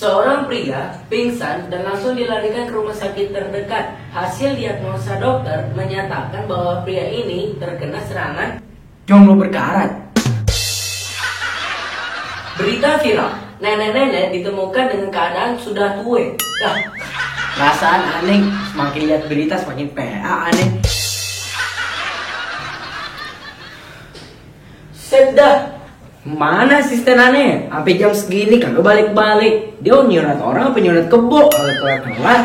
Seorang pria pingsan dan langsung dilarikan ke rumah sakit terdekat. Hasil diagnosa dokter menyatakan bahwa pria ini terkena serangan jomblo berkarat. Berita viral, nenek-nenek ditemukan dengan keadaan sudah tua. Perasaan aneh, semakin lihat berita semakin PA aneh. Sedap. Mana asisten aneh? Sampai jam segini kagak balik-balik. Dia nyurat orang apa nyurat kebo kalau telat-telat?